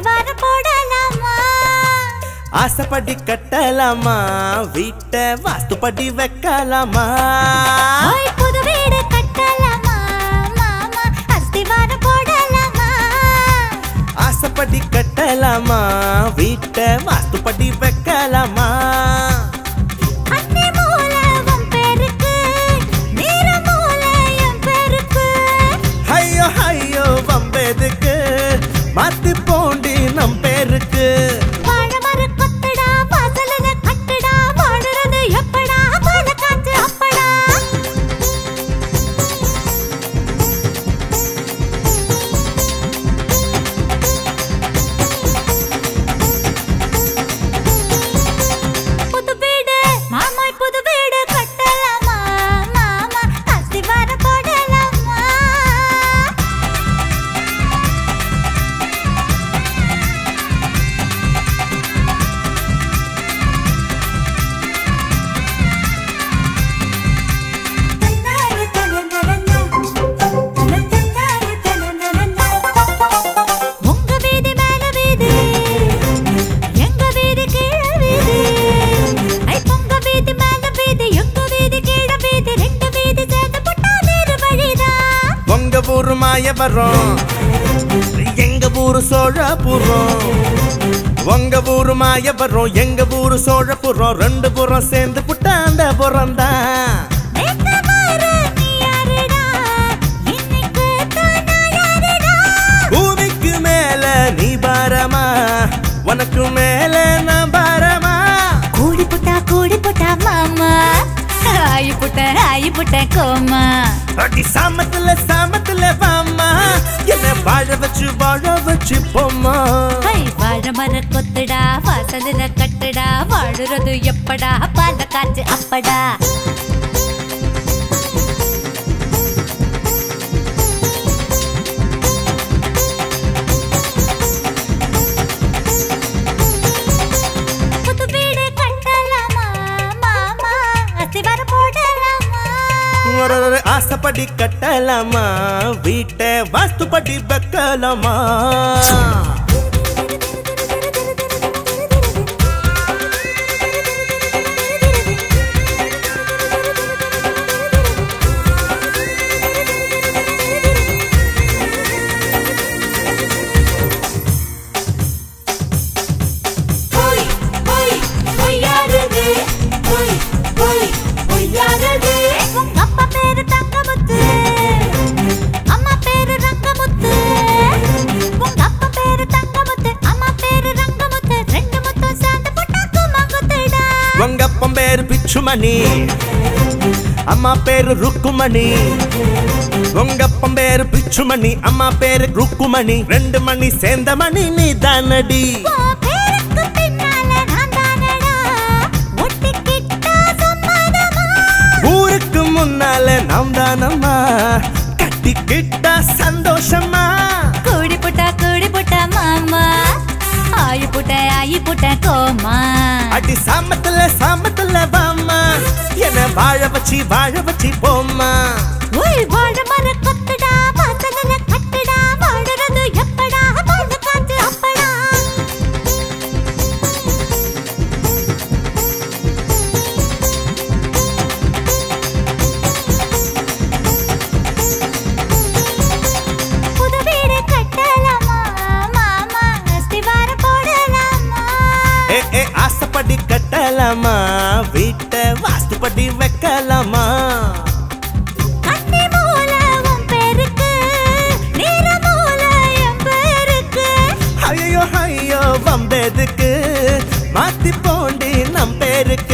அஸ்திவார போடலாமா ஆசைப்படி கட்டலாமா வீட்டை வாஸ்துப்படி வைக்கலாமா புது வீடு கட்டலாமா மாமா அஸ்திவார போடலாமா ஆசைப்படி கட்டலாமா வீட்டை வாஸ்துப்படி வைக்கலாமா அன்னை மூலவம் பேருக்கு நீர மூலயம் பேருக்கு ஐயோ ஐயோ வம்பெதுக்கு மாத்தி போண்டி நம் பேருக்கு வாழமர கொத்தடா வாசலன கட்டடா வாடுறது எப்படா பால காத்து அப்படா புது வீடு மாமாய் புது வீடு கட்டலாமா மாமா அஸ்திவார போடலாமா உங்க வீதி மேல வீதி எங்க வீதி கீழ வீதி ஐ உங்க வீதி மேல வீதி எங்க வீதி கீழ வீதி ரெண்டு வீதி சேர்ந்து போட்டா வேறு வழிதான் உங்க ஊரு மாயவரம் எங்க ஊரு சோழபுரம் உங்க ஊரு மாயவரம் எங்க ஊரு சோழபுரம் ரெண்டு புறம் சேர்ந்து புட்டாண்ட புறம்தான் நேத்து வர நீ யாருடா இன்னைக்கு தான் நான் யாருடா பூமிக்கு மேல நீ பாரமா உனக்கு மேல நான் பாரமா கூடி புட்டா மாமா ஆயி புட்ட கோமா அடி சாமத்துல வாமா என்ன வாழ வச்சு போமா வாழ மர கொத்துடா வாசலில் கட்டுடா வாழுறது எப்படா பால காற்று அப்படா புது வீடு கட்டலாமா மாமா அஸ்திவார போடலாமா ஆசைப்படி கட்டலாமா வீட்டை வாஸ்துப்படி வைக்கலாமா உங்க அப்பா பேரு தங்கமுத்து அம்மா பேரு ரங்கமுத்து உங்க அப்பா பேரு தங்கமுத்து அம்மா பேரு ரங்கமுத்து ரெண்டு முத்தும் சேர்ந்து போட்டா குமாங்குத்துடா உங்க அப்பன் பேரு பிச்சுமணி அம்மா பேரு ருக்குமணி உங்க அப்பன் பேரு பிச்சுமணி அம்மா பேரு ருக்குமணி ரெண்டு மணி சேர்ந்த மணி நீ தானடி உன் பேருக்கு பின்னால நான் தானடா ஒட்டிக்கிட்டா சம்மதமா ஊருக்கு முன்னால நாம் தானம்மா கட்டிக்கிட்டா சந்தோஷமா கூடி புட்டா மாமா ஆயி புட்ட கோமா அடி சாமத்துல வாமா என்ன வாழ வச்சு போமா ஓய் வாழ மர கொத்துடா வாசலில் கட்டுடா வாடுறது எப்படா பால காத்து அப்படா புது வீடு கட்டலாமா மாமா அஸ்திவார போடலாமா ஆசைப்படி கட்டலாமா வீட்டை வாஸ்துப்படி வைக்கலாமா அன்னை மூலவம் பேருக்கு நீர மூலயம் பேருக்கு ஐயோ ஐயோ வம்பெதுக்கு மாத்தி போண்டி நம் பேருக்கு